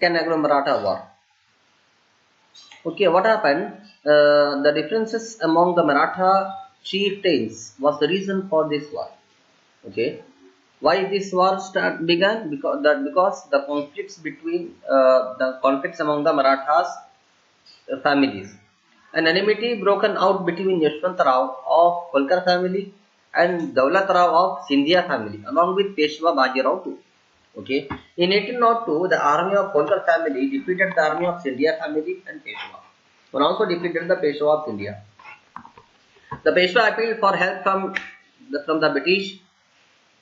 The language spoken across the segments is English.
Can Anglo-Maratha War. Okay, what happened? The differences among the Maratha chieftains was the reason for this war. Okay, why this war began? Because the conflicts between the conflicts among the Marathas families. An enmity broken out between Yashwantrao of Holkar family and Daulat Rao of Sindhia family, along with Peshwa Bajirao too. Okay. In 1802, the army of Holkar family defeated the army of Sindhia family and Peshwa, and also defeated the Peshwa of India. The Peshwa appealed for help from the British.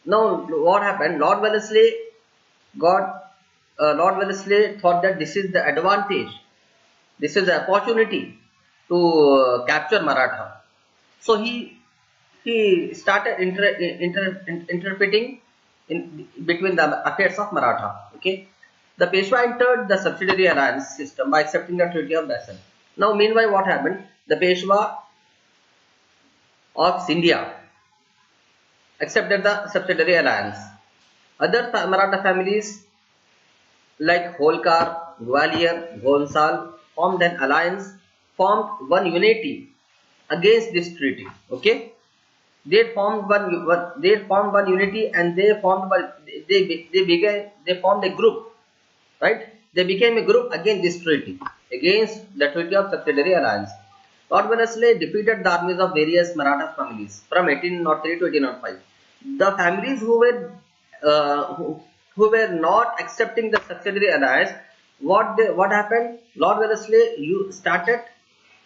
Now, what happened? Lord Wellesley thought that this is the advantage, this is the opportunity to capture Maratha. So he started interpreting in between the affairs of Maratha. Okay, the Peshwa entered the subsidiary alliance system by accepting the Treaty of Basel. Now, meanwhile, what happened? The Peshwa of Sindhia accepted the subsidiary alliance. Other Maratha families like Holkar, Gwalior, Bhonsal formed an alliance, formed one unity against this treaty. Okay, they formed one unity, and they formed a group, right? They became a group against this treaty, against the Treaty of Subsidiary Alliance. Lord Wellesley defeated the armies of various Maratha families from 1803 to 1805. The families who were not accepting the subsidiary alliance, what happened? Lord Wellesley started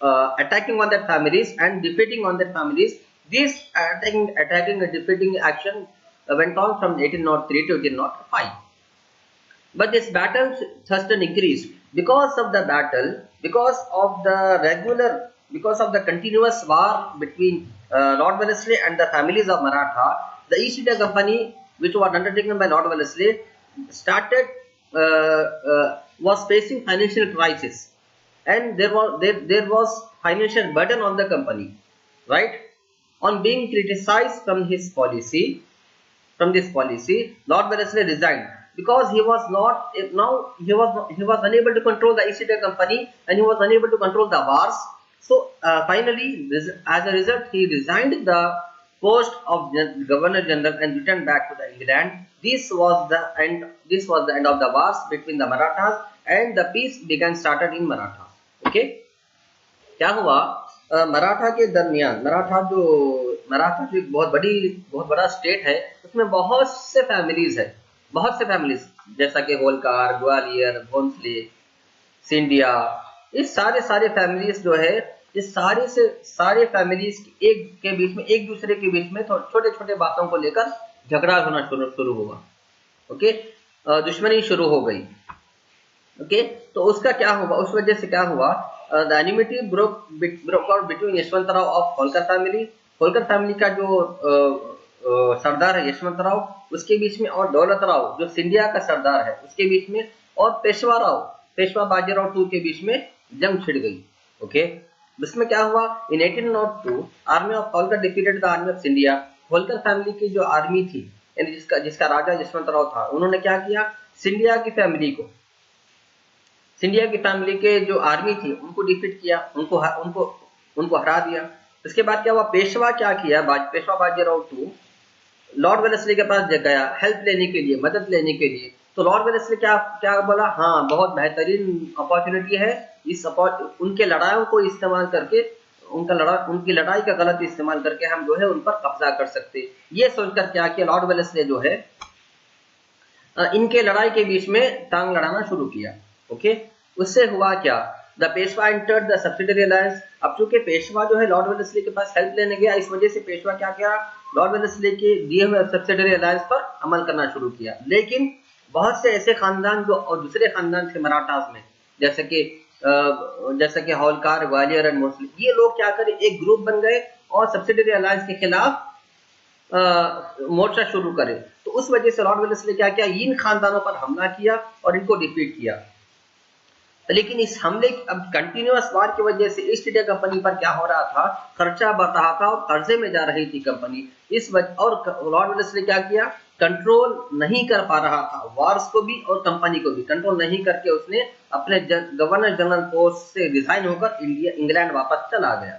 attacking on their families and defeating on their families. This attacking and defeating action went on from 1803 to 1805. But this battle thrust increased because of the battle, because of the continuous war between Lord Wellesley and the families of Maratha. The East India Company, which was undertaken by Lord Wellesley, was facing financial crisis, and there was financial burden on the company, right? On being criticized from this policy, Lord Wellesley resigned because he was unable to control the East India Company, and he was unable to control the wars. So finally, as a result, he resigned the post of Governor General and returned back to the England. This was the end of the wars between the Marathas, and the peace started in Maratha. Okay, क्या हुआ? मराठा के दरमियान मराठा जो एक बहुत बड़ा state है, उसमें बहुत से फैमिलीज जैसा कि होलकार, ग्वालियर, भोंसले, सिंधिया, इस सारे फैमिलीज जो है, इस सारे फैमिलीज एक दूसरे के बीच में छोटे छोटे बातों को लेकर झगड़ा होना शुरू हुआ. ओके, दुश्मनी शुरू हो गई. ओके, तो उसका क्या हुआ? उस वजह से क्या हुआ? The enmity broke out between Yashwantrao of Holkar family का जो सरदार है यशवंतराव, उसके बीच में, और दौलत राव जो सिंधिया का सरदार है, उसके बीच में, और पेशवा बाजीराव टू के बीच में जंग छिड़ गई. ओके, इसमें क्या हुआ? इन 1802 army of Holkar defeated the army of Scindia. Holkar family की जो आर्मी थी, जिसका राजा यशवंतराव था, उन्होंने क्या किया? सिंधिया की फैमिली के जो आर्मी थी उनको डिफीट किया, उनको हरा दिया. इसके बाद क्या हुआ? पेशवा क्या किया? Peshwa Bajirao two Lord Wellesley के पास गया हेल्प लेने के लिए, मदद लेने के लिए. तो लॉर्ड वेलेस्ली क्या बोला? हाँ, बहुत बेहतरीन अपॉर्चुनिटी है. उनके लड़ाइयों को इस्तेमाल करके, उनकी लड़ाई का गलत इस्तेमाल करके हम जो है उन पर कब्जा कर सकते. ये सोचकर क्या किया? लॉर्ड वेलेस्ली जो है इनके लड़ाई के बीच में टांग लड़ाना शुरू किया. ओके, उससे हुआ क्या? The Peshwa entered the subsidiary alliance. अब चूंकि पेशवा जो है लॉर्ड वेलेस्ली के पास हेल्प लेने गया, इस वजह से पेशवा क्या किया? लॉर्ड वेलेस्ली के दिए हुए सब्सिडियरी अलायंस पर अमल करना शुरू किया. लेकिन बहुत से ऐसे खानदान जो और दूसरे खानदान थे मराठास में, जैसे कि होलकार, ग्वालियर एंड भोंसले, ये लोग क्या करे? एक ग्रुप बन गए और सब्सिडियरी अलायंस के खिलाफ मोर्चा शुरू करे. तो उस वजह से लॉर्ड वेलेस्ली क्या किया? इन खानदानों पर हमला किया और इनको डिफीट किया. लेकिन इस हमले, अब कंटिन्यूअस वार की वजह से ईस्ट इंडिया कंपनी पर क्या हो रहा था? खर्चा बढ़ रहा था और कर्जे में जा रही थी कंपनी. और लॉर्ड वेलेस्ली क्या किया? कंट्रोल नहीं कर पा रहा था, वार्स को भी और कंपनी को भी कंट्रोल नहीं करके उसने अपने गवर्नर जनरल पोस्ट से रिजाइन होकर इंग्लैंड वापस चला गया।